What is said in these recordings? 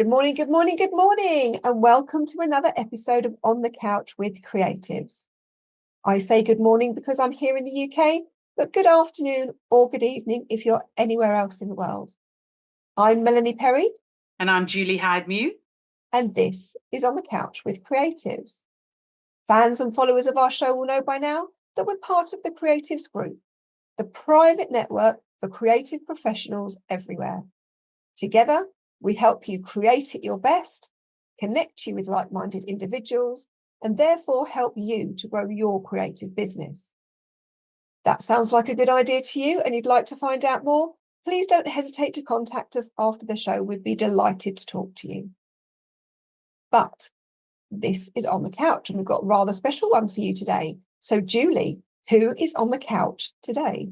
Good morning, good morning, good morning, and welcome to another episode of On the Couch with Creatives. I say good morning because I'm here in the UK, but good afternoon or good evening if you're anywhere else in the world. I'm Melanie Perry. And I'm Julie Hyde-Mew. And this is On the Couch with Creatives. Fans and followers of our show will know by now that we're part of the Creatives Group, the private network for creative professionals everywhere. Together, we help you create at your best, connect you with like-minded individuals, and therefore help you to grow your creative business. That sounds like a good idea to you and you'd like to find out more? Please don't hesitate to contact us after the show. We'd be delighted to talk to you. But this is On the Couch and we've got a rather special one for you today. So Julie, who is on the couch today?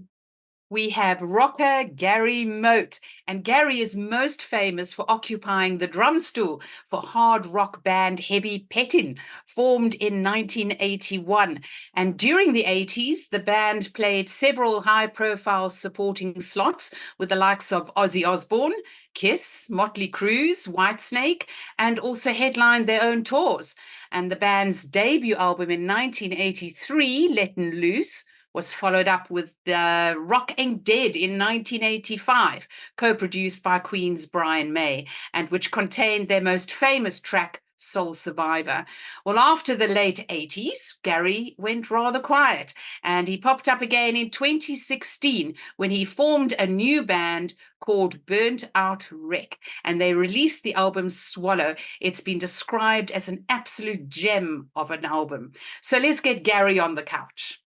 We have rocker Gary Moat, and Gary is most famous for occupying the drum stool for hard rock band Heavy Pettin, formed in 1981. And during the 80s, the band played several high-profile supporting slots with the likes of Ozzy Osbourne, Kiss, Motley Crue, Whitesnake, and also headlined their own tours. And the band's debut album in 1983, Lettin' Loose, was followed up with the Rock Ain't Dead in 1985, co-produced by Queen's Brian May, and which contained their most famous track, Soul Survivor. Well, after the late 80s, Gary went rather quiet, and he popped up again in 2016 when he formed a new band called Burnt Out Wreck, and they released the album Swallow. It's been described as an absolute gem of an album. So let's get Gary on the couch.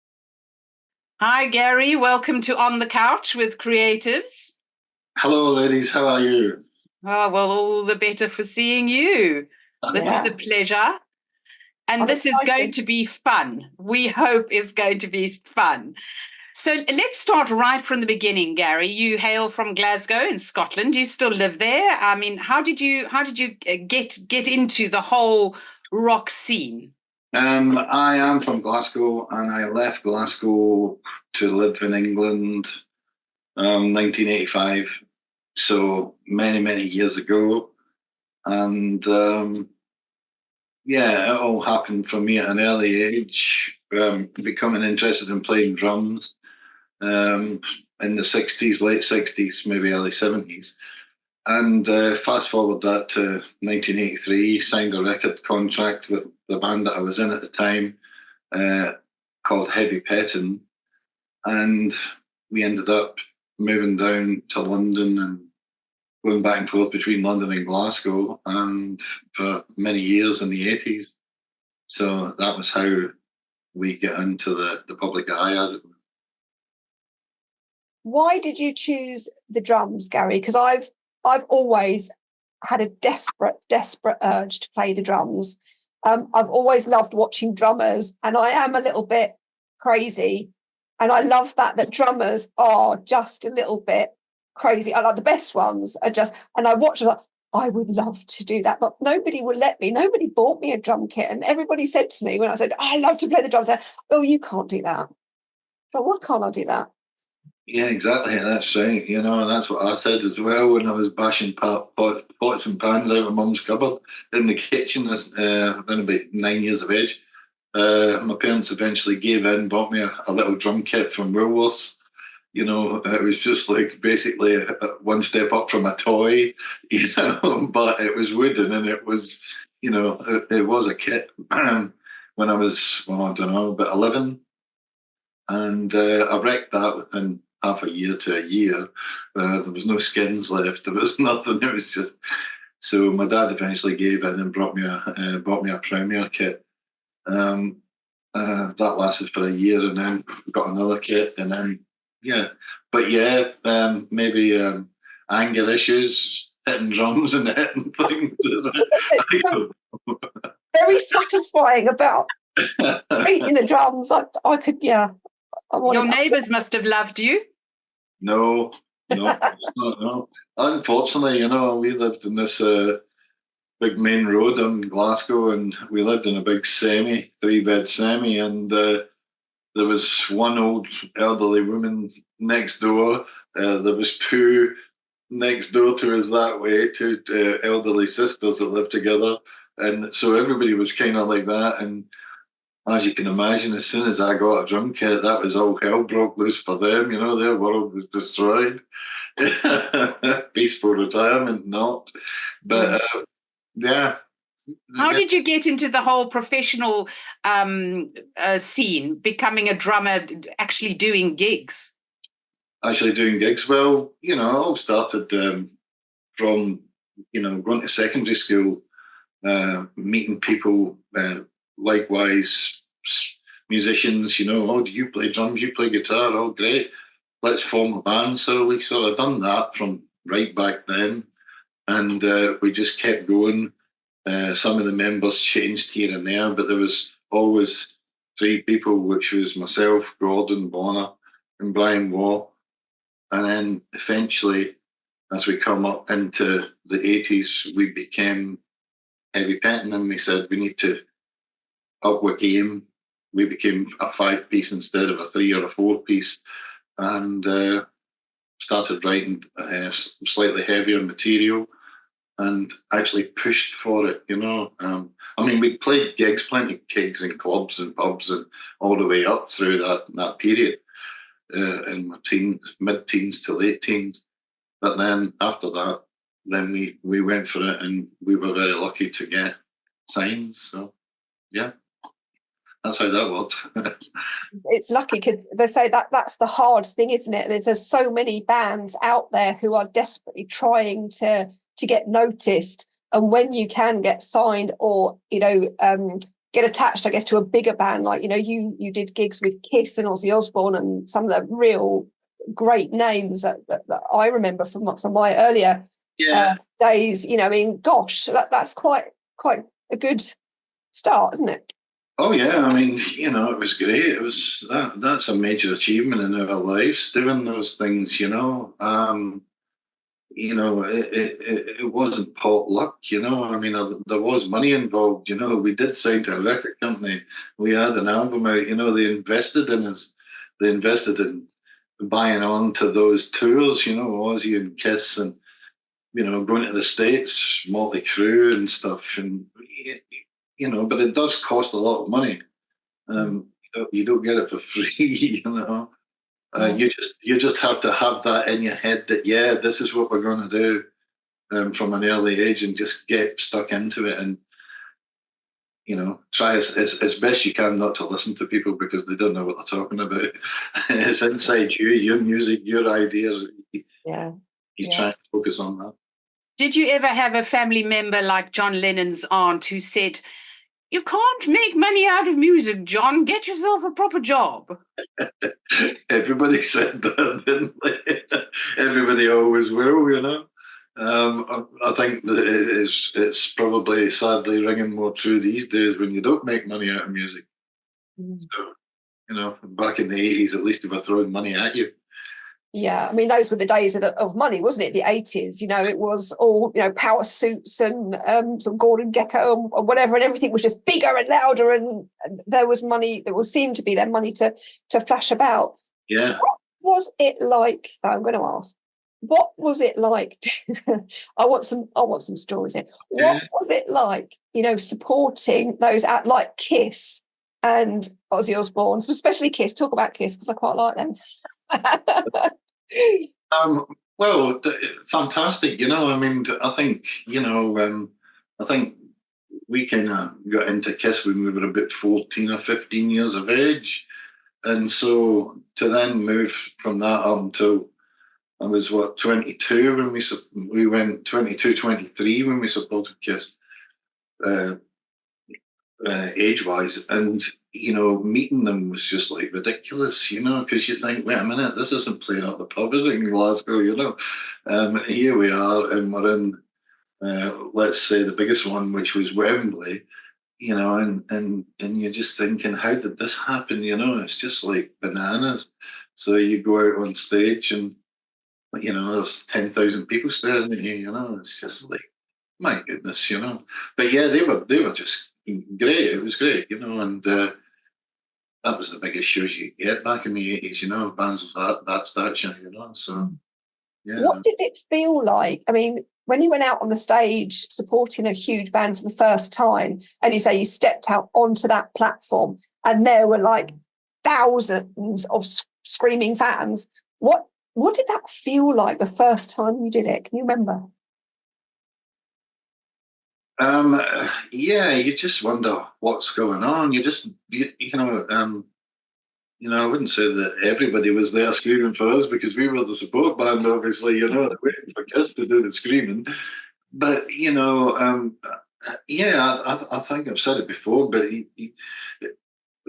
Hi, Gary. Welcome to On the Couch with Creatives. Hello, ladies. How are you? Oh, well, all the better for seeing you. This is a pleasure. And this is going to be fun. We hope it's going to be fun. So let's start right from the beginning, Gary. You hail from Glasgow in Scotland. You still live there. I mean, how did you get into the whole rock scene? I am from Glasgow, and I left Glasgow to live in England 1985, so many years ago. And it all happened for me at an early age, becoming interested in playing drums in the 60s, late 60s, maybe early 70s. And fast forward that to 1983, signed a record contract with the band that I was in at the time, called Heavy Pettin. And we ended up moving down to London and going back and forth between London and Glasgow, and for many years in the 80s. So that was how we get into the public eye, as it were. Why did you choose the drums, Gary? Because I've always had a desperate urge to play the drums. I've always loved watching drummers, and I am a little bit crazy. And I love that drummers are just a little bit crazy. I like the best ones are just, and I watch them like, I would love to do that, but nobody would let me. Nobody bought me a drum kit. And everybody said to me when I said, I love to play the drums, I said, oh, you can't do that. But why can't I do that? Yeah, exactly. That's right. You know, that's what I said as well when I was bashing pots and pans out of Mum's cupboard in the kitchen. Around about 9 years of age. My parents eventually gave in, bought me a little drum kit from Woolworths. You know, it was just like basically one step up from a toy, you know, but it was wooden and it was, you know, it was a kit when I was, well, I don't know, about 11. And I wrecked that within half a year to a year. There was no skins left. There was nothing. It was just, so my dad eventually gave in and bought me a Premier kit. That lasted for a year, and then got another kit, and then maybe anger issues, hitting drums and hitting things. Very satisfying about beating the drums. I could, yeah. Your neighbours must have loved you. No. Unfortunately, you know, we lived in this big main road in Glasgow, and we lived in a big three-bed semi, and there was one old elderly woman next door. There was two next door to us that way, two elderly sisters that lived together. And so everybody was kind of like that. And as you can imagine, as soon as I got a drum kit, that was all hell broke loose for them. You know, their world was destroyed. Peaceful retirement, not. But yeah. How did you get into the whole professional scene, becoming a drummer, actually doing gigs? Actually doing gigs? Well, you know, it all started from, you know, going to secondary school, meeting people, likewise musicians, you know, oh, do you play drums? You play guitar? Oh, great. Let's form a band. So we sort of done that from right back then. And we just kept going. Some of the members changed here and there, but there was always three people, which was myself, Gordon Bonner, and Brian Waugh. And then eventually, as we come up into the 80s, we became Heavy Pettin, and we said we need to up our game. We became a 5-piece instead of a 3 or a 4-piece, and started writing slightly heavier material, and actually pushed for it, you know. I mean, we played gigs, plenty of gigs in clubs and pubs, and all the way up through that period, in my teens, mid-teens to late teens. But then after that, then we went for it, and we were very lucky to get signed. So, yeah, that's how that worked. It's lucky because they say that's the hard thing, isn't it? There's so many bands out there who are desperately trying to get noticed, and when you can get signed or, you know, get attached, I guess, to a bigger band, like, you know, you did gigs with Kiss and Ozzy Osbourne and some of the real great names that I remember from my earlier days. You know, I mean, gosh, that's quite a good start, isn't it? Oh yeah, I mean, you know, it was great. It was that's a major achievement in our lives, doing those things. You know, it wasn't pot luck. You know, I mean, there was money involved. You know, we did sign to a record company. We had an album out. You know, they invested in us. They invested in buying on to those tours. You know, Ozzy and Kiss, and, you know, going to the States, Motley Crue and stuff, and, you know, but it does cost a lot of money. You don't get it for free, you know. You just have to have that in your head that, yeah, this is what we're going to do, from an early age, and just get stuck into it, and, you know, try as best you can not to listen to people because they don't know what they're talking about. It's inside you, your music, your idea. You try and focus on that. Did you ever have a family member like John Lennon's aunt who said, "You can't make money out of music, John. Get yourself a proper job"? Everybody said that, didn't they? Everybody always will, you know. I think that it's probably sadly ringing more true these days when you don't make money out of music. So, you know, back in the 80s, at least they were throwing money at you. Yeah, I mean, those were the days of money, wasn't it? The 80s, you know, it was all, you know, power suits and some Gordon Gekko or whatever, and everything was just bigger and louder, and there was money, there seemed to be there money to flash about. Yeah. What was it like? I'm going to ask, what was it like? I want some stories here. What was it like, you know, supporting those at like Kiss and Ozzy Osbourne, especially Kiss? Talk about Kiss because I quite like them. Well, fantastic. You know, I mean, I think, you know, I think we kind of got into Kiss when we were about 14 or 15 years of age. And so to then move from that up until I was, 22 when we went 22, 23 when we supported Kiss, age-wise. And, you know, meeting them was just like ridiculous, you know, because you think, wait a minute, this isn't playing at the pub, is it, in Glasgow, you know? Here we are, and we're in, let's say, the biggest one, which was Wembley, you know, and you're just thinking, how did this happen, you know? It's just like bananas. So you go out on stage and, you know, there's 10,000 people staring at you, you know? It's just like, my goodness, you know? But yeah, they were just great. It was great, you know, and that was the biggest shows you get back in the 80s, you know, bands of that stature, you know. So Yeah. What did it feel like? I mean, when you went out on the stage supporting a huge band for the first time, and you say you stepped out onto that platform and there were like thousands of screaming fans, what did that feel like the first time you did it? Can you remember? Yeah, you just wonder what's going on. I wouldn't say that everybody was there screaming for us because we were the support band, obviously, waiting for us to do the screaming. But, I think I've said it before, but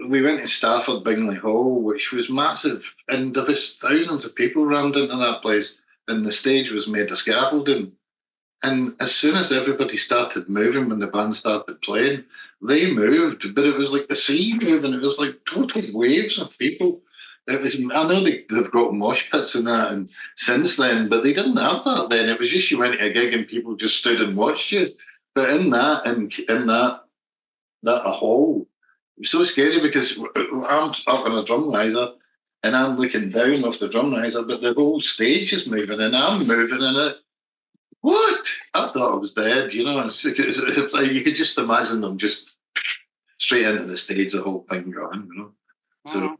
we went to Stafford Bingley Hall, which was massive, and there was thousands of people rammed into that place, and the stage was made of scaffolding. And as soon as everybody started moving when the band started playing, they moved, but it was like the sea moving. It was like total waves of people. I know they've got mosh pits and that, and since then, but they didn't have that then. It was just you went to a gig and people just stood and watched you. But in that a hall, it was so scary because I'm up on a drum riser and I'm looking down off the drum riser, but the whole stage is moving and I'm moving in it. What? I thought I was dead, It's like you could just imagine them just straight into the stage, the whole thing going, So,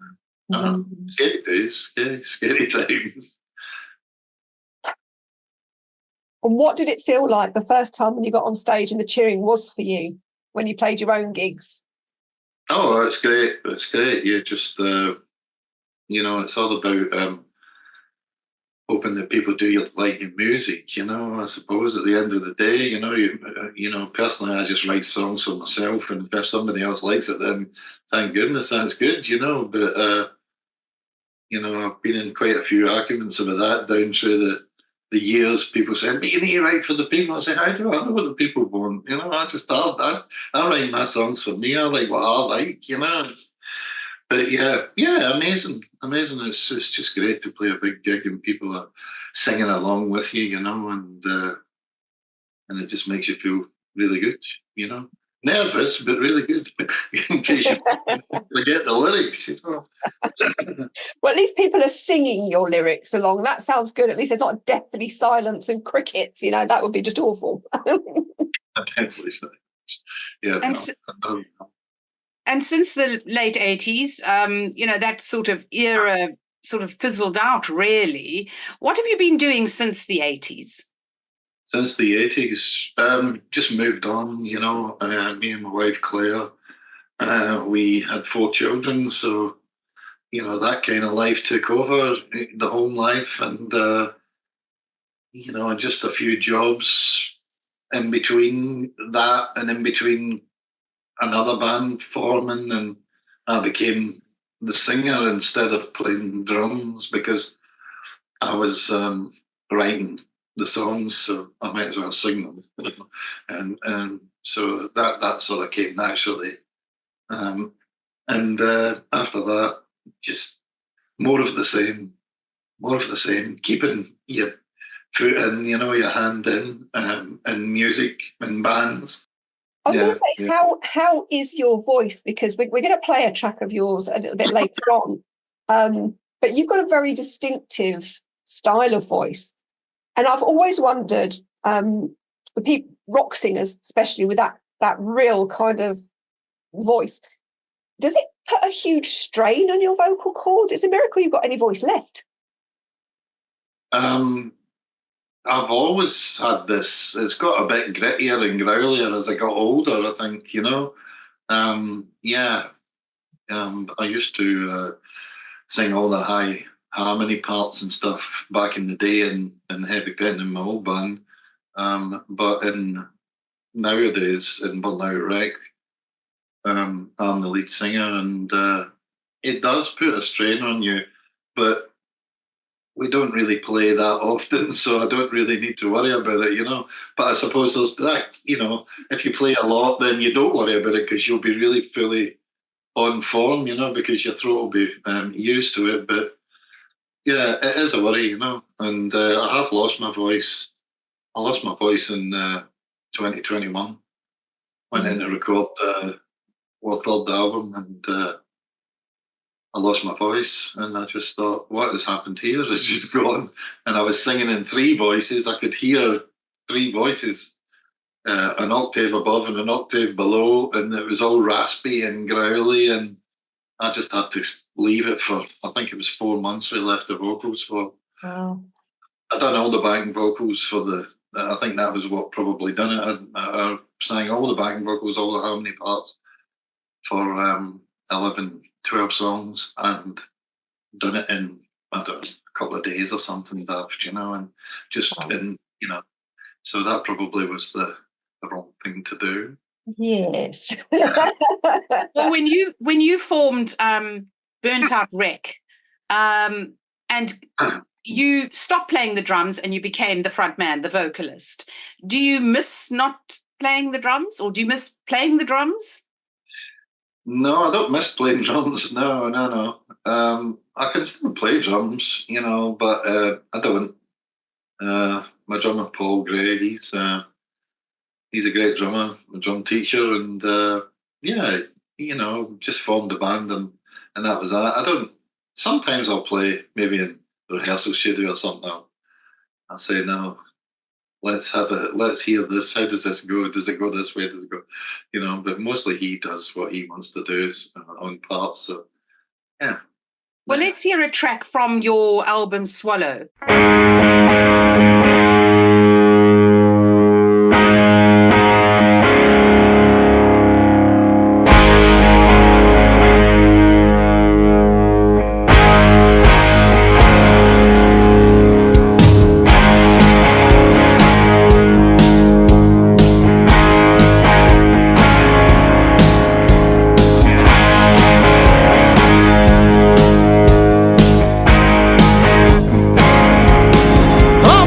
scary days, scary times. And what did it feel like the first time when you got on stage and the cheering was for you when you played your own gigs? Oh, it's great. It's great. You just, it's all about hoping that people do like your music, I suppose at the end of the day, personally, I just write songs for myself, and if somebody else likes it, then thank goodness that's good, but, I've been in quite a few arguments about that down through the years. People saying, but you need to write for the people. I say, how do I know what the people want? I write my songs for me. I like what I like, But yeah, amazing. It's just great to play a big gig and people are singing along with you, and it just makes you feel really good, Nervous, but really good in case you forget the lyrics. Well, at least people are singing your lyrics along. That sounds good. At least there's not deathly silence and crickets. That would be just awful. Definitely. Yeah. And since the late 80s, that sort of era sort of fizzled out, really. What have you been doing since the 80s? Since the 80s, just moved on, me and my wife, Claire, we had 4 children. So, that kind of life took over, the home life, and, just a few jobs in between that and in between another band forming, and I became the singer instead of playing drums because I was writing the songs, so I might as well sing them. And so that sort of came naturally. And after that, just more of the same, keeping your foot in, your hand in music and bands. I was going to say, how is your voice? Because we're going to play a track of yours a little bit later on. But you've got a very distinctive style of voice. And I've always wondered, the rock singers, especially with that real kind of voice, does it put a huge strain on your vocal cords? It's a miracle you've got any voice left. I've always had this. It's got a bit grittier and growlier as I got older, I think, I used to sing all the high harmony parts and stuff back in the day in Heavy Pettin in my old band. But nowadays in Burnout Wreck, I'm the lead singer, and it does put a strain on you, but we don't really play that often, so I don't really need to worry about it, But I suppose there's that, if you play a lot, then you don't worry about it because you'll be really fully on form, because your throat will be used to it. But yeah, it is a worry, and I have lost my voice. I lost my voice in 2021. Went in to record our third album, and I lost my voice, and I just thought, what has happened here? It's just gone. And I was singing in three voices. I could hear three voices, an octave above and an octave below, and it was all raspy and growly, and I just had to leave it for, I think it was 4 months we left the vocals for. Wow. I done all the backing vocals for I think that was what probably done it. I sang all the backing vocals, all the harmony parts for 11, 12 songs, and done it in, I don't know, a couple of days or something daft, and just in, so that probably was the wrong thing to do. Yes. Well, when you formed Burnt Out Wreck, and you stopped playing the drums and you became the front man, the vocalist, do you miss not playing the drums, or do you miss playing the drums? No, I don't miss playing drums. No. I can still play drums, but I don't. My drummer, Paul Gray, he's a great drummer, a drum teacher, and just formed a band, and that was that. I don't. Sometimes I'll play maybe in the rehearsal studio or something. I'll say, no, let's hear this. How does this go? Does it go this way? Does it go, but mostly he does what he wants to do on parts. So, yeah. Well, let's hear a track from your album Swallow. Oh,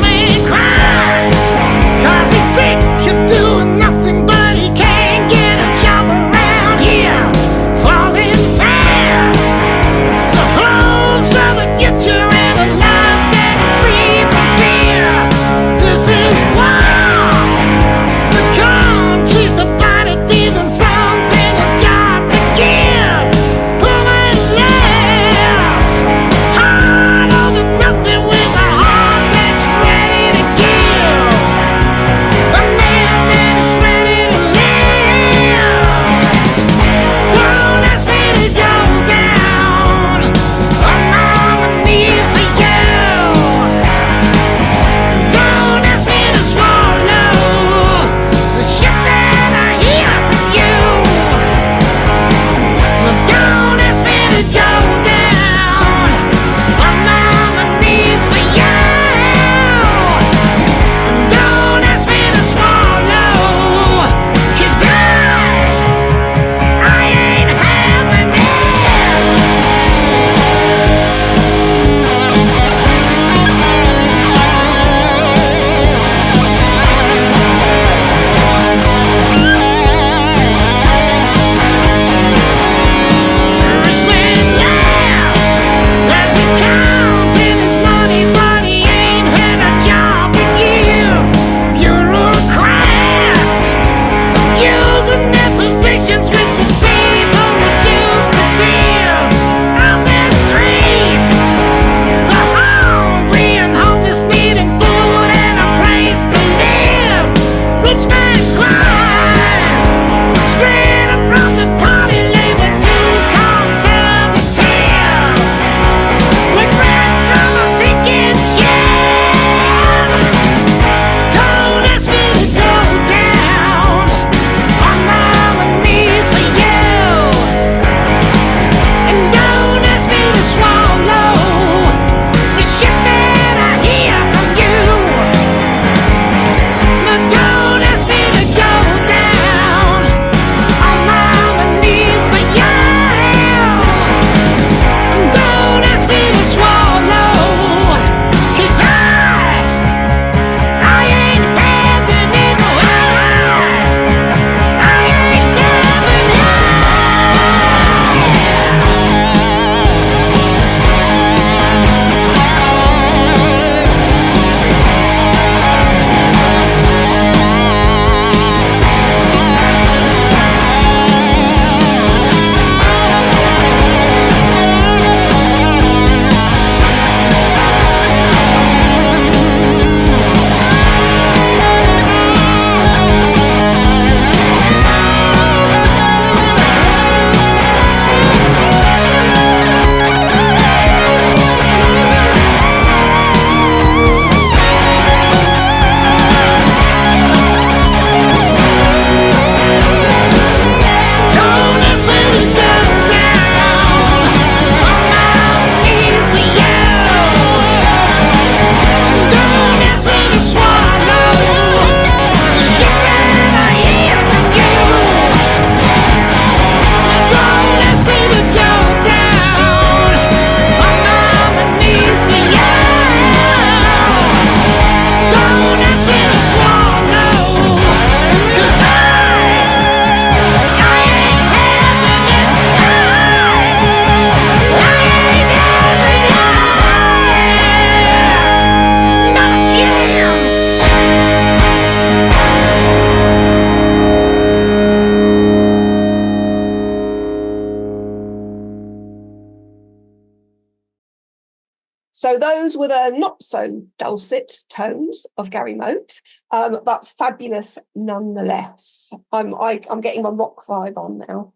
So those were the not so dulcet tones of Gary Moat, but fabulous nonetheless. I'm getting my rock vibe on now.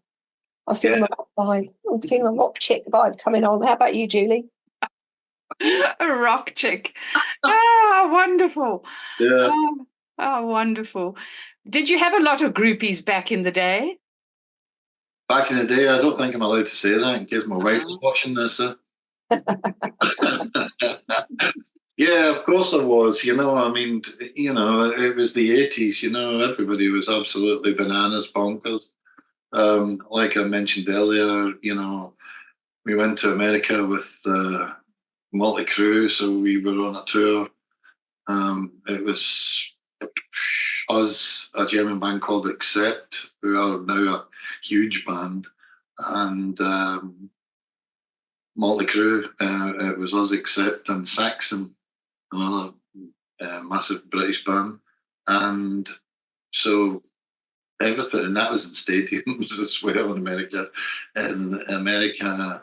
I'm feeling my rock vibe. I'm feeling my rock chick vibe coming on. How about you, Julie? A rock chick. Oh, wonderful. Yeah. Oh, wonderful. Did you have a lot of groupies back in the day? Back in the day, I don't think I'm allowed to say that in case my wife is watching this. Yeah, of course there was. I mean, it was the 80s. Everybody was absolutely bananas, bonkers. Like I mentioned earlier, we went to America with Motley Crue, so we were on a tour. It was us, a German band called Accept, who are now a huge band, and Motley Crue. It was us, Accept, and Saxon, another massive British band, and so everything, and that was in stadiums as well in America. And America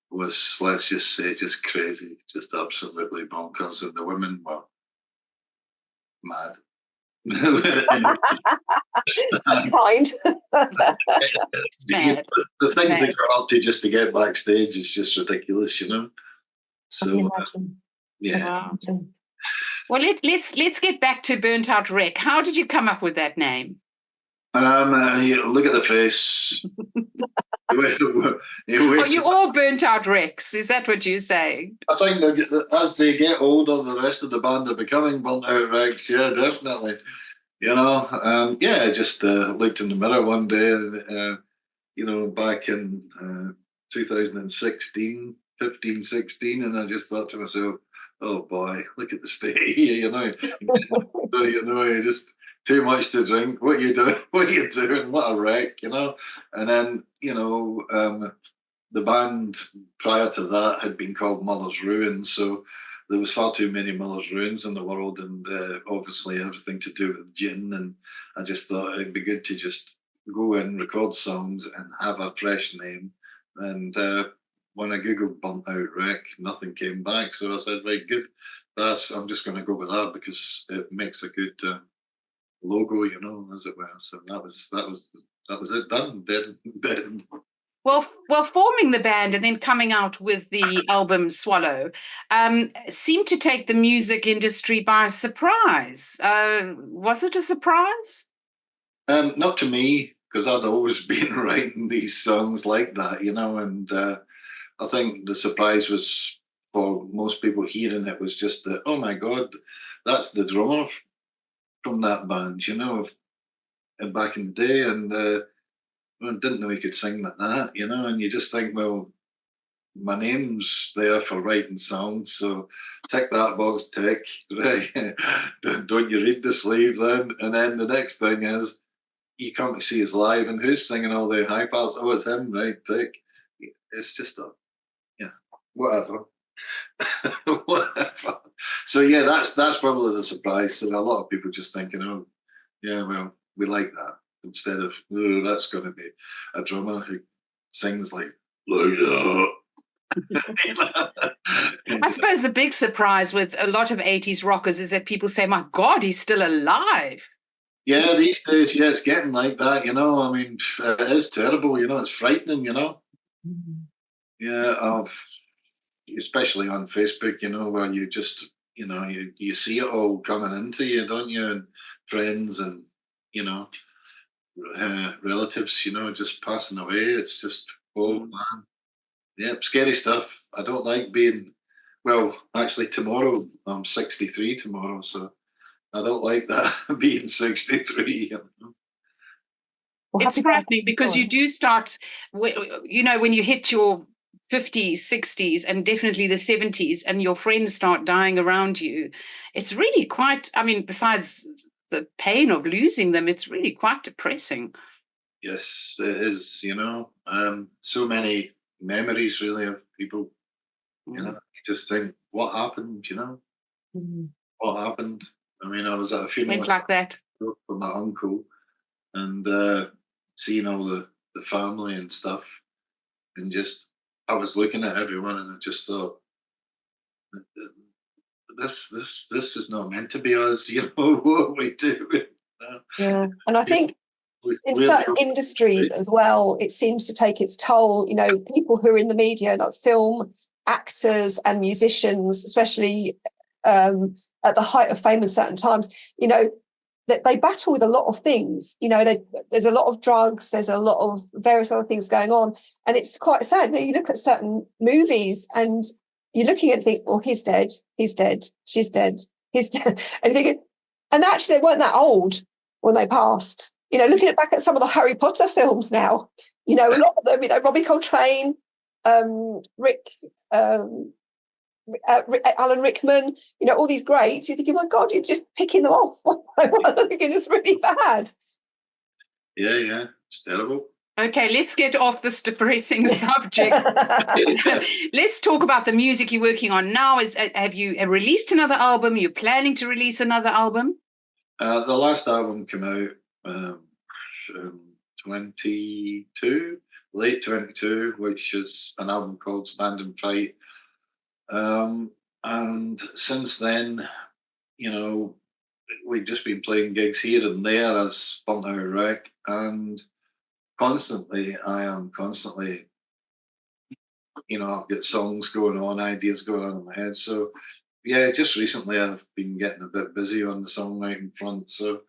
was, let's just say, just crazy, just absolutely bonkers, and the women were mad. Kind. Mad. The things Mad. they got up to just to get backstage is just ridiculous, So yeah. Wow. Well, let's get back to Burnt Out Wreck. How did you come up with that name? Look at the face. Are you all burnt out wrecks? Is that what you're saying? I think as they get older, the rest of the band are becoming burnt out wrecks. Yeah, definitely. I just looked in the mirror one day, back in 2016, 15, 16, and I just thought to myself, oh boy, look at the state here, you just too much to drink. What are you doing? What are you doing? What a wreck, And then, the band prior to that had been called Mother's Ruin, so there was far too many Mother's Ruins in the world, and obviously everything to do with gin. And I just thought it'd be good to just go and record songs and have a fresh name. And when I googled Burnt Out Wreck, nothing came back, so I said, right, good. I'm just going to go with that because it makes a good logo, as it were. So that was it done. Dead. Well, forming the band and then coming out with the album Swallow seemed to take the music industry by surprise. Was it a surprise? Not to me, because I'd always been writing these songs like that, and I think the surprise was for most people hearing it was just that, oh my God, that's the drummer from that band, back in the day, and I didn't know he could sing like that, and you just think, well, my name's there for writing songs, so tick that box, tick, right? Don't you read the sleeve then? And then the next thing is, you come to see us live, and who's singing all the high parts? Oh, it's him, right? Tick. It's just whatever. Whatever. So yeah, that's probably the surprise. So a lot of people just thinking, oh, yeah, well, we like that. Instead of, oh, that's going to be a drummer who sings like that. I suppose the big surprise with a lot of 80s rockers is that people say, my God, he's still alive. Yeah, these days, it's getting like that, I mean, it is terrible, it's frightening, Mm-hmm. Yeah, especially on Facebook, where you just, you see it all coming into you, don't you? And friends and, relatives, just passing away. It's just, oh man. Yep, scary stuff. I don't like being, well, actually tomorrow, I'm 63 tomorrow, so I don't like that, being 63. Well, it's frightening because you do start, when you hit your 50s, 60s, and definitely the 70s, and your friends start dying around you, it's really quite, I mean, besides the pain of losing them, it's really quite depressing. Yes, it is, so many memories really of people, you just think, what happened, What happened? I mean, I was at a funeral Went like that for my uncle, and seeing all the family and stuff, and just, I was looking at everyone and I just thought, this is not meant to be us, what we do. Yeah, and I think in certain industries as well, it seems to take its toll. People who are in the media, like film actors and musicians, especially at the height of fame at certain times, that they battle with a lot of things. There's a lot of drugs, there's a lot of various other things going on, and it's quite sad. You look at certain movies and you're looking at it and think, well, he's dead, she's dead, he's dead, and you're thinking, and actually they weren't that old when they passed. Looking back at some of the Harry Potter films now, a lot of them, Robbie Coltrane, Alan Rickman, all these greats, you're thinking, my God, you're just picking them off one by one. I'm thinking it's really bad. Yeah, it's terrible. Okay, let's get off this depressing subject. Let's talk about the music you're working on now. Have you released another album? You're planning to release another album? The last album came out 22, late 22, which is an album called Stand and Fight. And since then, we've just been playing gigs here and there as Spunt Out Wreck, and I am constantly, I've got songs going on, ideas going on in my head. So, yeah, just recently I've been getting a bit busy on the songwriting front. So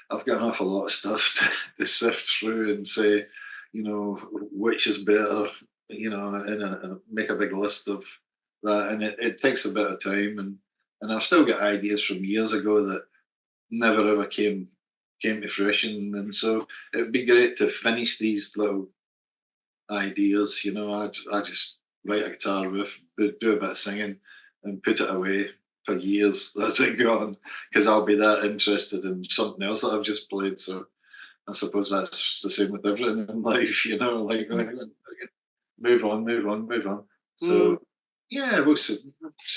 I've got an awful lot of stuff to sift through and say, which is better, and make a big list of that. And it takes a bit of time. And I've still got ideas from years ago that never ever came to fruition. And so it'd be great to finish these little ideas. I just write a guitar riff, do a bit of singing, and put it away for years as it goes on, because I'll be that interested in something else that I've just played. So I suppose that's the same with everything in life, move on. So yeah, we'll see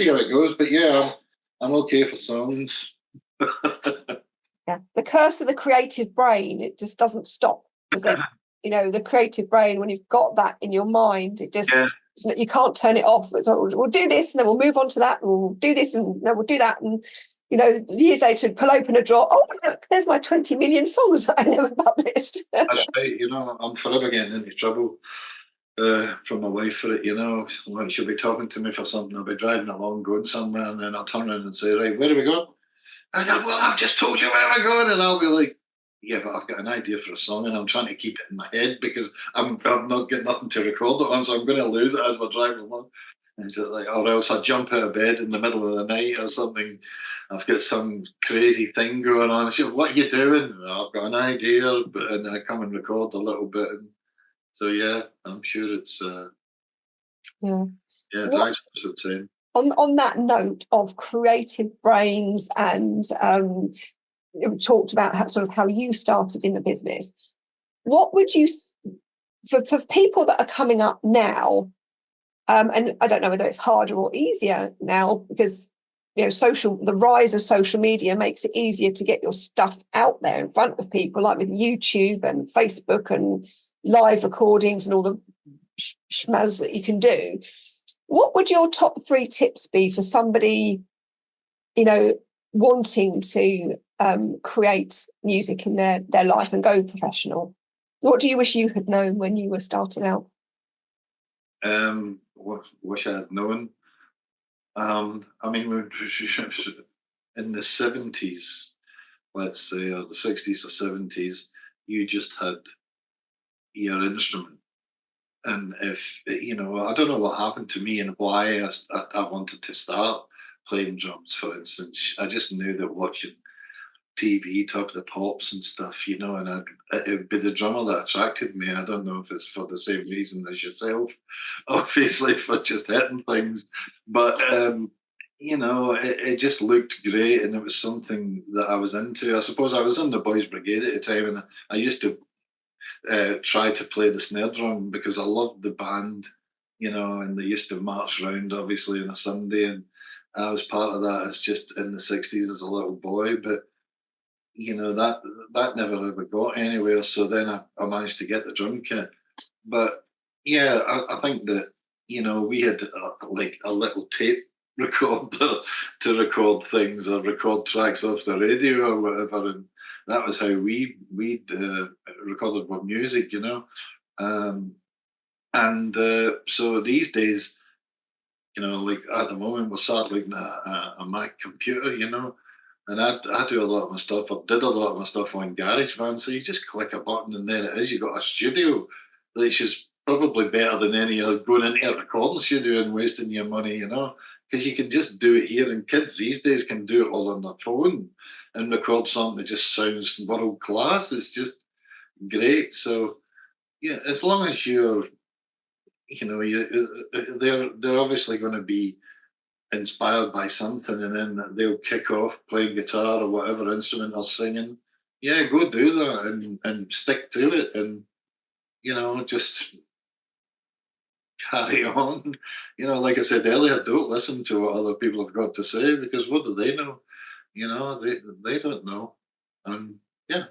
how it goes. But yeah, I'm okay for songs. Yeah, the curse of the creative brain, it just doesn't stop, does it? The creative brain, when you've got that in your mind, it just you can't turn it off. It's like, we'll do this and then we'll move on to that, and we'll do this and then we'll do that, and years later pull open a drawer, oh look, there's my 20 million songs that I never published. That's right. I'm forever getting into trouble from my wife for it. When she'll be talking to me for something, I'll be driving along going somewhere, and then I'll turn around and say, right, where are we going? And I've just told you where we're going, and I'll be like, yeah, but I've got an idea for a song, and I'm trying to keep it in my head because I've not got nothing to record it on, so I'm going to lose it as we're driving along. And so or else I jump out of bed in the middle of the night or something. I've got some crazy thing going on. She goes, what are you doing? I've got an idea, and I come and record a little bit. And so yeah, I'm sure it's it drives us insane. On that note of creative brains, and we talked about how you started in the business. What would you, for people that are coming up now, and I don't know whether it's harder or easier now, because the rise of social media makes it easier to get your stuff out there in front of people, like with YouTube and Facebook and live recordings and all the schmaz that you can do. What would your top 3 tips be for somebody, wanting to create music in their life and go professional? What do you wish you had known when you were starting out? Wish I had known. I mean, in the 70s, let's say, or the 60s or 70s, you just had your instrument. And if, I don't know what happened to me and why I wanted to start playing drums, for instance. I just knew that watching TV, Top of the Pops and stuff, and it would be the drummer that attracted me. I don't know if it's for the same reason as yourself, obviously, for just hitting things. But, it just looked great, and it was something that I was into. I suppose I was in the Boys Brigade at the time, and I used to try to play the snare drum because I loved the band, and they used to march around, obviously, on a Sunday, and I was part of that as just in the 60s as a little boy. But that never ever got anywhere. So then I managed to get the drum kit. But yeah, I think that we had like a little tape record record things or record tracks off the radio or whatever, and that was how we recorded our music, you know. So these days, you know, like at the moment, we're sat like a Mac computer, you know, and I do a lot of my stuff, or did a lot of my stuff on GarageBand. So you just click a button and there it is. You got a studio, which is probably better than any other going into a recording studio and wasting your money, you know, because you can just do it here. And kids these days can do it all on their phone and record something that just sounds world class. It's just great. So yeah, as long as you're, you know, they're obviously going to be inspired by something, and then they'll kick off playing guitar or whatever instrument or singing. Yeah, go do that and stick to it, and you know, just carry on. You know, like I said earlier, don't listen to what other people have got to say, because what do they know? You know, they don't know. And yeah.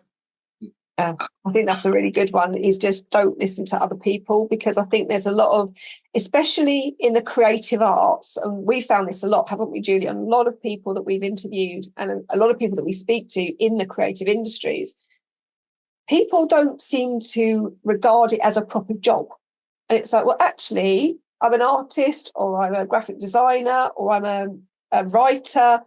I think that's a really good one, is just don't listen to other people, because I think there's a lot of, especially in the creative arts, and we found this a lot, haven't we, Julian? A lot of people that we've interviewed and a lot of people that we speak to in the creative industries, people don't seem to regard it as a proper job. And it's like, well, actually, I'm an artist, or I'm a graphic designer, or I'm a writer,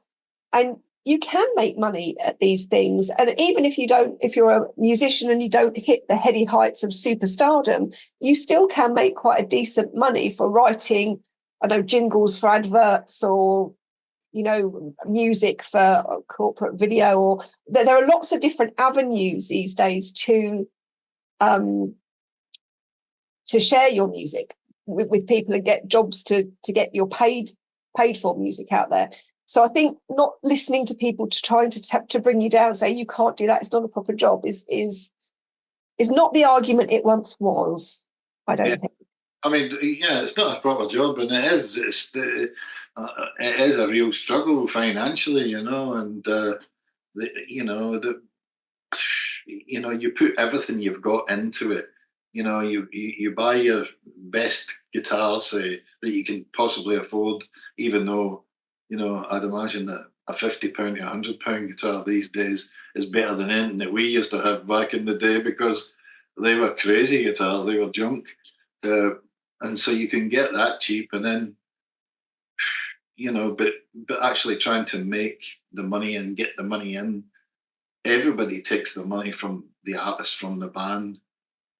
and you can make money at these things. And even if you're a musician and you don't hit the heady heights of superstardom, you still can make quite a decent money for writing, I know, jingles for adverts, or, you know, music for corporate video, or there are lots of different avenues these days to share your music with people and get jobs to get your paid for music out there. So I think not listening to people trying to bring you down, say you can't do that, it's not a proper job, is not the argument it once was, I don't think. I mean, yeah, it's not a proper job, and it is. It is a real struggle financially, you know, and you put everything you've got into it. You know, you buy your best guitar, say, that you can possibly afford, even though, you know, I'd imagine that a £50 or £100 guitar these days is better than anything that we used to have back in the day, because they were crazy guitars, they were junk. And so you can get that cheap, and then, you know, but actually trying to make the money and get the money in, everybody takes the money from the artist, from the band,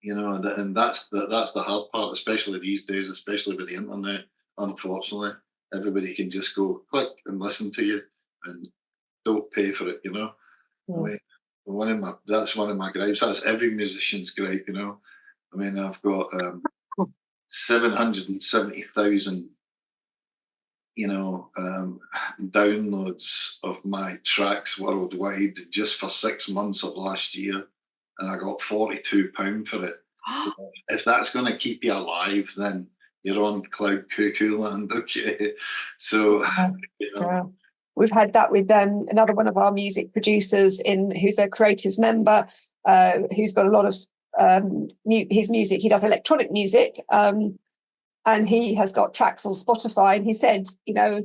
you know, and that's the hard part, especially these days, especially with the internet. Unfortunately, everybody can just go click and listen to you and don't pay for it, you know. I mean, that's one of my gripes. That's every musician's gripe, you know. I mean, I've got 770,000, you know, downloads of my tracks worldwide just for 6 months of last year, and I got £42 for it. So if that's going to keep you alive, then you're on cloud cuckoo land, okay? So, you know. Yeah. We've had that with another one of our music producers who's a creatives member, who's got a lot of his music. He does electronic music, and he has got tracks on Spotify. And he said, you know,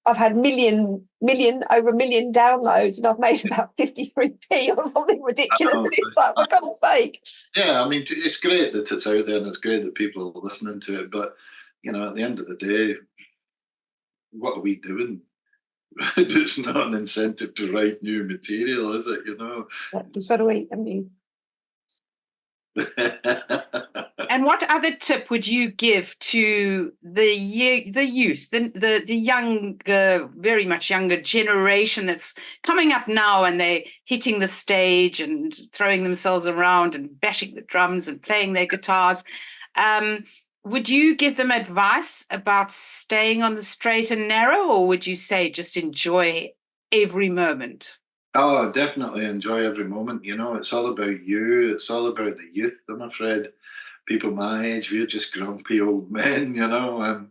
I've had over a million downloads, and I've made about 53p or something ridiculous. And it's like, for God's sake. Yeah, I mean, it's great that it's out there, and it's great that people are listening to it. But, you know, at the end of the day, what are we doing? It's not an incentive to write new material, is it? You know, you've got to eat, haven't you? And what other tip would you give to the youth, the young, very much younger generation that's coming up now, and they're hitting the stage and throwing themselves around and bashing the drums and playing their guitars? Would you give them advice about staying on the straight and narrow, or would you say just enjoy every moment? Oh, definitely enjoy every moment. You know, it's all about you. It's all about the youth, I'm afraid. People my age, we're just grumpy old men, you know, and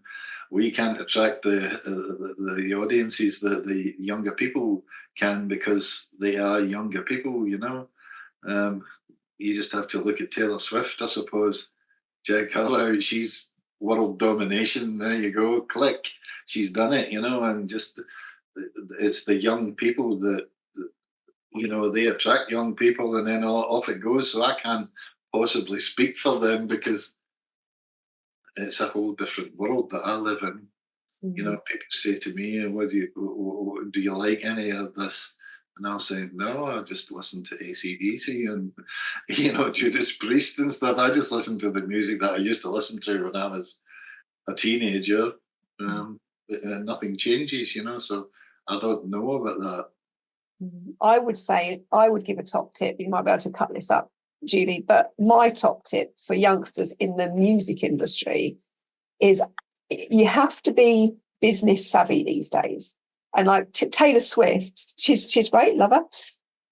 we can't attract the audiences that the younger people can, because they are younger people, you know. You just have to look at Taylor Swift, I suppose. Check her out. She's world domination. There you go, click. She's done it, and just it's the young people that they attract young people, and then off it goes. So I can't possibly speak for them because it's a whole different world that I live in. People say to me, "What do you like any of this?" And I'll say, "No, I just listen to AC/DC and Judas Priest and stuff. I just listen to the music that I used to listen to when I was a teenager. And nothing changes, So I don't know about that." I would say I would give a top tip. You might be able to cut this up, Julie, but my top tip for youngsters in the music industry is you have to be business savvy these days. And like Taylor Swift, she's great, love her,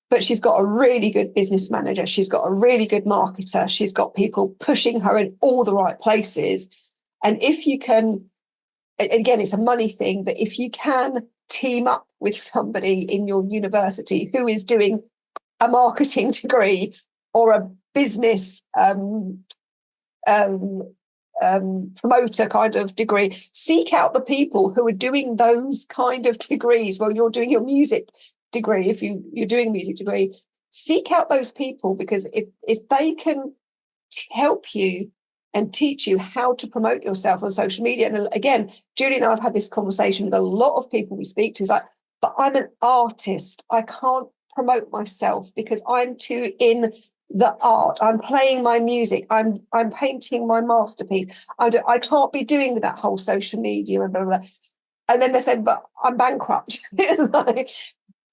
but she's got a really good business manager. She's got a really good marketer. She's got people pushing her in all the right places. And if you can, again, it's a money thing, but if you can team up with somebody in your university who is doing a marketing degree or a business promoter kind of degree, seek out the people who are doing those kind of degrees while you're doing your music degree. If you're doing a music degree, seek out those people, because if they can help you and teach you how to promote yourself on social media. And again, Julie and I have had this conversation with a lot of people we speak to. It's like, but I'm an artist. I can't promote myself because I'm too in the art. I'm playing my music. I'm painting my masterpiece. I can't be doing that whole social media and blah, blah, blah. And then they say, but I'm bankrupt.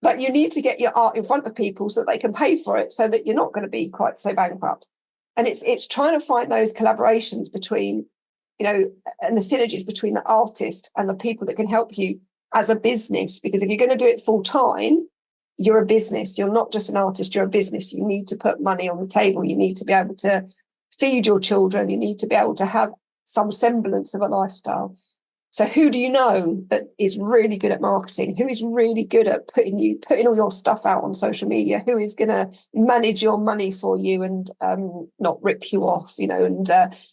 But you need to get your art in front of people so that they can pay for it, so that you're not going to be quite so bankrupt. And it's trying to find those collaborations between, and the synergies between the artist and the people that can help you as a business. Because if you're going to do it full time, you're a business. You're not just an artist, you're a business. You need to put money on the table. You need to be able to feed your children. You need to be able to have some semblance of a lifestyle. So who do you know that is really good at marketing? Who is really good at putting all your stuff out on social media? Who is going to manage your money for you and not rip you off, and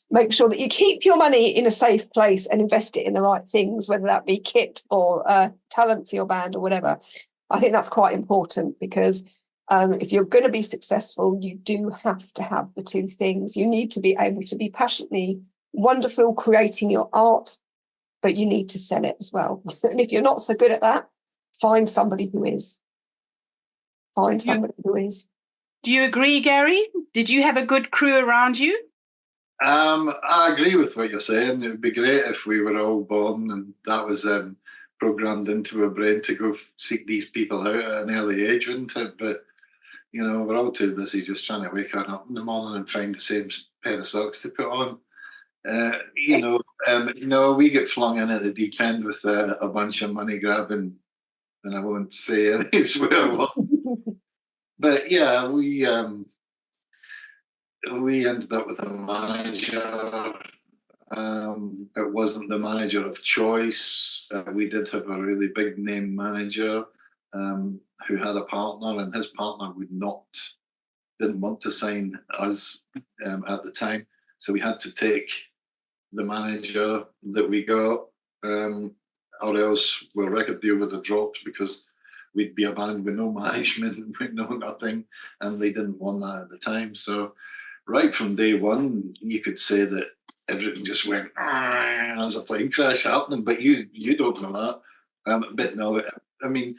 make sure that you keep your money in a safe place and invest it in the right things, whether that be kit or talent for your band or whatever. I think that's quite important, because if you're going to be successful, you do have to have the two things. You need to be able to be passionately wonderful creating your art, but you need to sell it as well. And if you're not so good at that, find somebody who is. Do you agree, Gary? Did you have a good crew around you? I agree with what you're saying. It would be great if we were all born and that was programmed into our brain to go seek these people out at an early age, wouldn't it? But, we're all too busy just trying to wake up in the morning and find the same pair of socks to put on. No, we get flung in at the deep end with a bunch of money grabbing, and I won't say any swear word. But yeah, we ended up with a manager. It wasn't the manager of choice. We did have a really big name manager who had a partner, and his partner didn't want to sign us at the time. So we had to take the manager that we got, or else our record deal would have dropped, because we'd be a band with no management, with no nothing, and they didn't want that at the time. So right from day one, you could say that everything just went, there's a plane crash happening, but you don't know that. But no, I mean,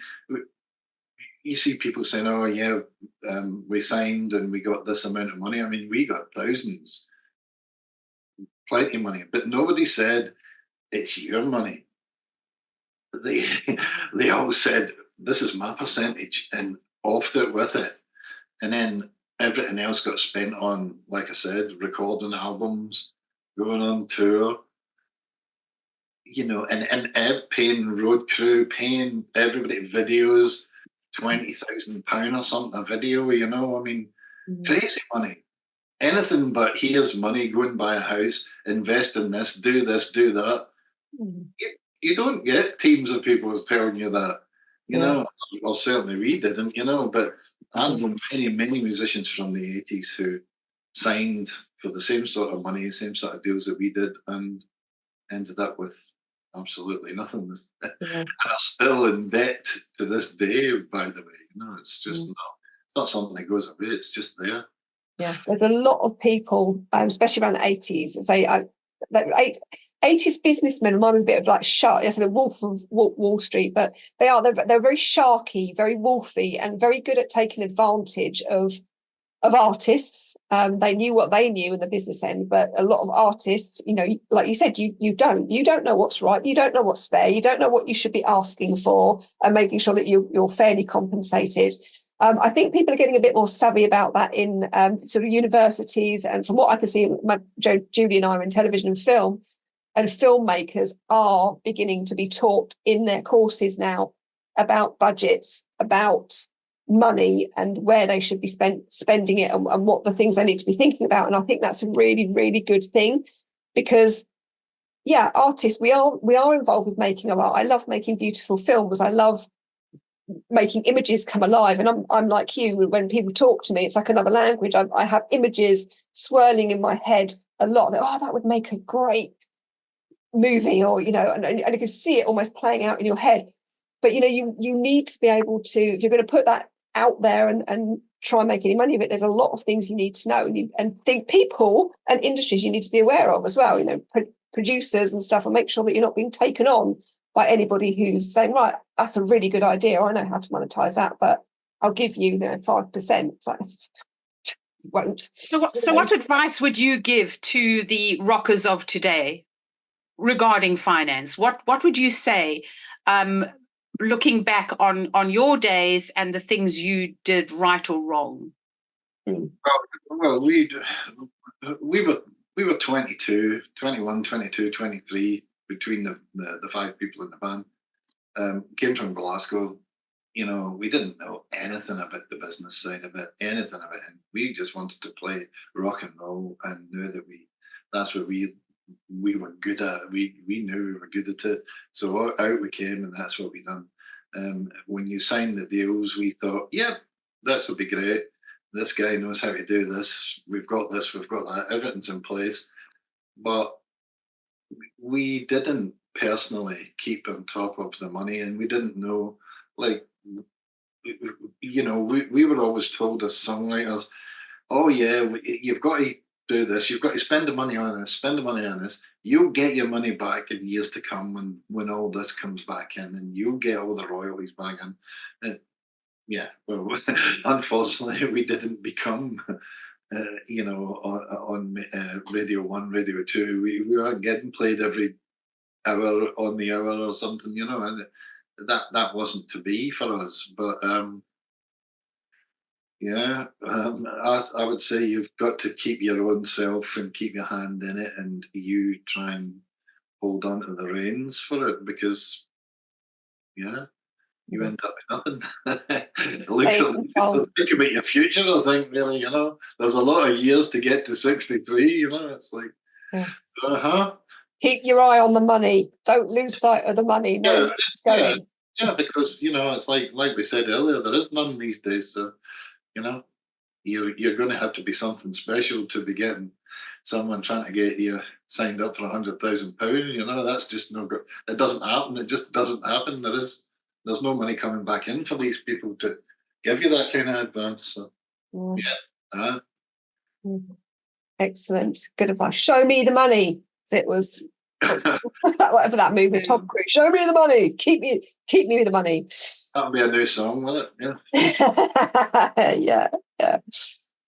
you see people saying, oh yeah, we signed and we got this amount of money. I mean, we got thousands. Plenty of money, but nobody said it's your money. They all said, this is my percentage, and offed it with it. And then everything else got spent on, like I said, recording albums, going on tour, and paying road crew, paying everybody videos, £20,000 or something a video, I mean, crazy money. Anything but here's money, go and buy a house, invest in this, do that. You don't get teams of people telling you that, Well, certainly we didn't, but I know many musicians from the 80s who signed for the same sort of money, same sort of deals that we did, and ended up with absolutely nothing. And I'm still in debt to this day, by the way. It's just not something that goes away, it's just there. Yeah, there's a lot of people, especially around the 80s, that say that 80s businessmen remind me a bit of like shark. Yes, the Wolf of Wall Street, but they're very sharky, very wolfy, and very good at taking advantage of artists. They knew what they knew in the business end, but a lot of artists, like you said, you don't know what's right, you don't know what's fair, you don't know what you should be asking for, and making sure that you're fairly compensated. I think people are getting a bit more savvy about that in sort of universities, and from what I can see, Julie and I are in television and film, and filmmakers are beginning to be taught in their courses now about budgets, about money, and where they should be spending it, and what the things they need to be thinking about. And I think that's a really, really good thing, because artists, we are involved with making art. I love making beautiful films. I love making images come alive, and I'm like you, when people talk to me, it's like another language. I have images swirling in my head a lot, that would make a great movie, or and you can see it almost playing out in your head. But you need to be able to, if you're going to put that out there and try and make any money of it, there's a lot of things you need to know, and think people and industries you need to be aware of as well, producers and stuff, and make sure that you're not being taken on by anybody who's saying, right, that's a really good idea, I know how to monetize that, but I'll give you 5%. It's like, won't. So what advice would you give to the rockers of today regarding finance? What would you say, looking back on your days and the things you did right or wrong? Well, we were 22, 21, 22, 23 between the five people in the band. Came from Glasgow. We didn't know anything about the business side of it, anything of it, and we just wanted to play rock and roll, and knew that that's what we were good at. We knew we were good at it, so out we came, and that's what we done. When you signed the deals, we thought, this will be great. This guy knows how to do this. We've got this, we've got that. Everything's in place, but we didn't personally keep on top of the money, and we didn't know, we were always told as songwriters, you've got to do this, you've got to spend the money on this, you'll get your money back in years to come when all this comes back in, and you'll get all the royalties back in. Unfortunately, we didn't become on Radio 1, Radio 2, we weren't getting played every hour on the hour or something, and that wasn't to be for us. But I would say you've got to keep your own self and keep your hand in it, and you try and hold on to the reins for it, because you end up with nothing. Think about your future, I think, really, there's a lot of years to get to 63, it's like, keep your eye on the money. Don't lose sight of the money. No, it's going. Yeah, because, it's like we said earlier, there is none these days. So, you're going to have to be something special to be getting someone trying to get you signed up for £100,000. That's just no good. It doesn't happen. It just doesn't happen. There's no money coming back in for these people to give you that kind of advance. So, Excellent. Good advice. Show me the money. It was whatever that movie, Tom Cruise. Show me the money. Keep me with the money. That'll be a new song, will it? Yeah.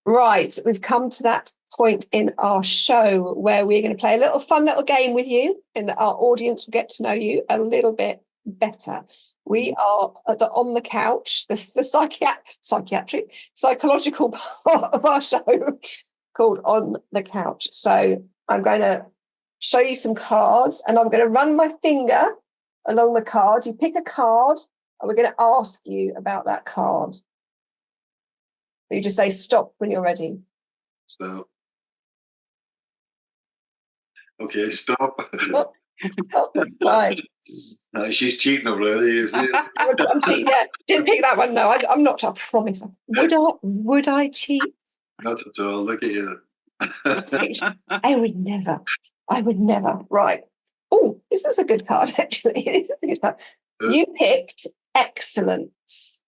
Right. We've come to that point in our show where we're going to play a fun little game with you, and our audience will get to know you a little bit better. We are on the couch, the psychological part of our show called On the Couch. So I'm going to show you some cards, and I'm going to run my finger along the card. You pick a card, and we're going to ask you about that card. You just say stop when you're ready. Stop. Okay, stop. Right. She's cheating already, is it? I'm cheating. Yeah, didn't pick that one. No, I'm not. I promise. Would I cheat? Not at all. Look at you. I would never. Right. Oh, this is a good card, actually. This is a good card. You picked excellence.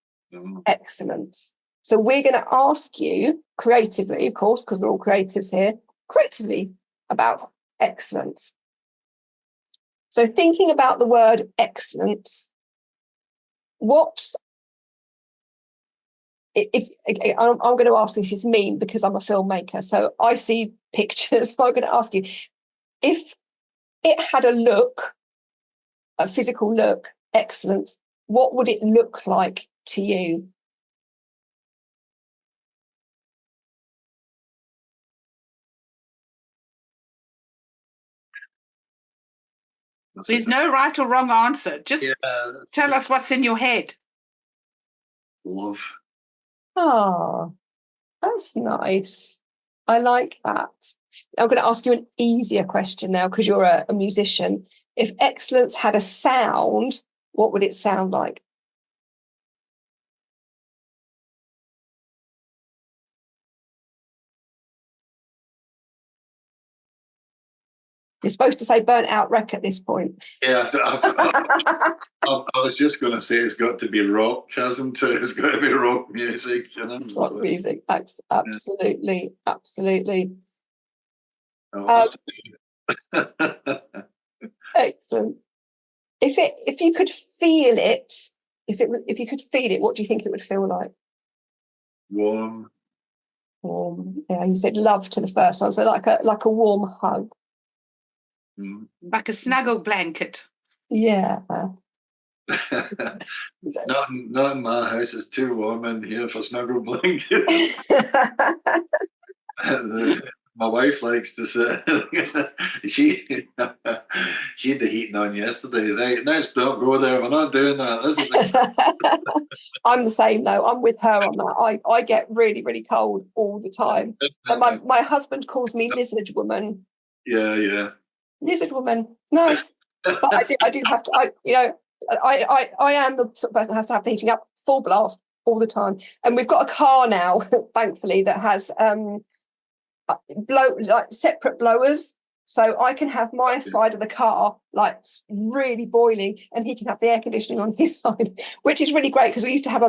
Excellence. So we're going to ask you creatively, of course, because we're all creatives here, creatively about excellence. So thinking about the word excellence, what, if I'm going to ask, this is mean because I'm a filmmaker, so I see pictures, so I'm going to ask you, if it had a look, a physical look, excellence, what would it look like to you? There's no right or wrong answer. Just tell us what's in your head. Love. Oh, that's nice. I like that. I'm going to ask you an easier question now because you're a musician. If excellence had a sound, what would it sound like? You're supposed to say burnt out wreck at this point. Yeah, I was just going to say it's got to be rock, hasn't it? It's got to be rock music, you know. Rock music, absolutely, absolutely. Excellent. If you could feel it, if you could feel it, what do you think it would feel like? Warm. Yeah, you said love to the first one, so like a warm hug. Like a snuggle blanket. Yeah. Not in my house. It's too warm in here for snuggle blanket. My wife likes to say she had the heating on yesterday. Let's not go there. We're not doing that. This is I'm the same though. I'm with her on that. I get really, really cold all the time. And my husband calls me lizard woman. Yeah. Lizard woman, nice. But I do have to. I am the sort of person that has to have the heating up full blast all the time. And we've got a car now, thankfully, that has separate blowers, so I can have my side of the car like really boiling, and he can have the air conditioning on his side, which is really great because we used to have a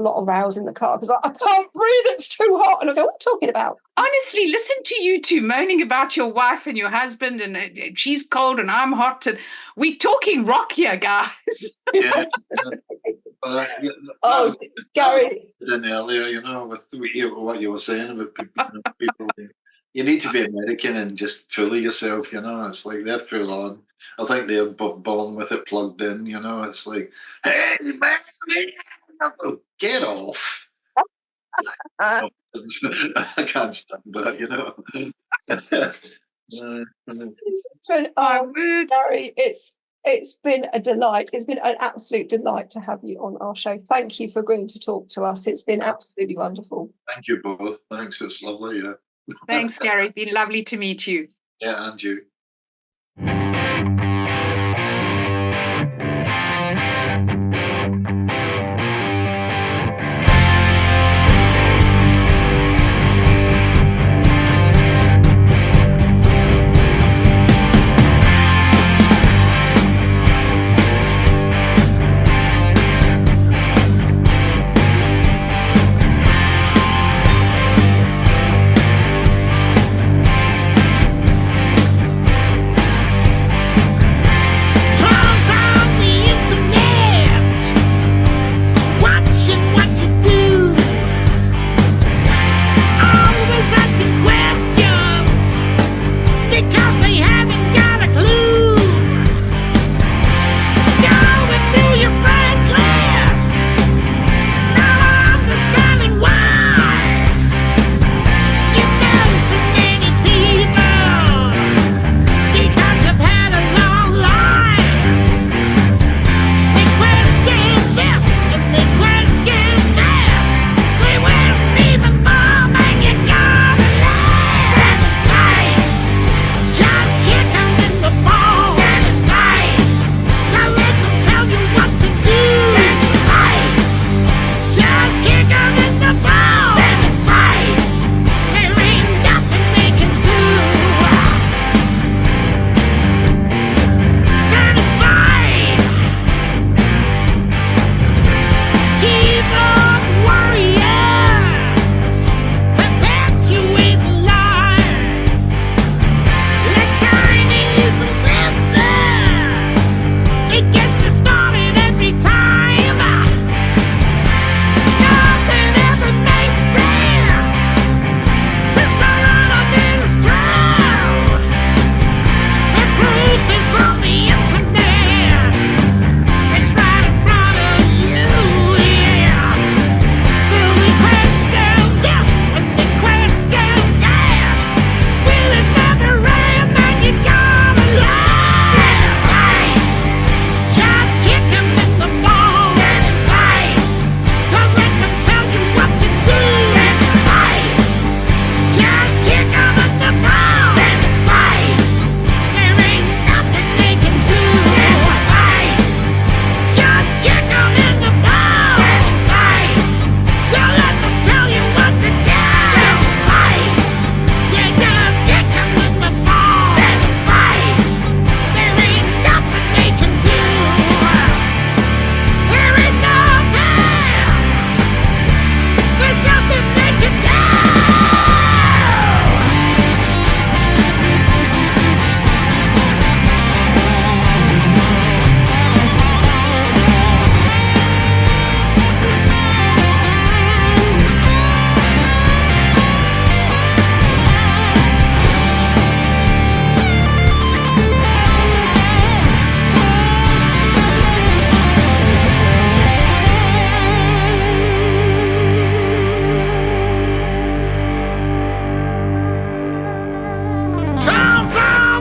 lot of rows in the car because I can't breathe, it's too hot. And I go, what are you talking about? Honestly, listen to you two moaning about your wife and your husband, and she's cold and I'm hot, and we're talking rock here, guys. Yeah. Gary. Earlier, with what you were saying about people, you need to be American and just fully yourself. It's like they're full on. I think they're born with it plugged in. It's like, hey man, get off. I can't stand that. Gary, it's been a delight. It's been an absolute delight to have you on our show. Thank you for agreeing to talk to us. It's been absolutely wonderful. Thank you both. Thanks. It's lovely. Yeah. Thanks, Gary. Been lovely to meet you. Yeah, and you.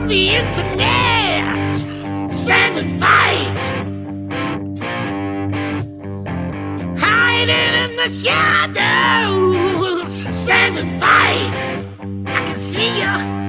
on the internet. Stand and fight. Hiding in the shadows. Stand and fight. I can see you.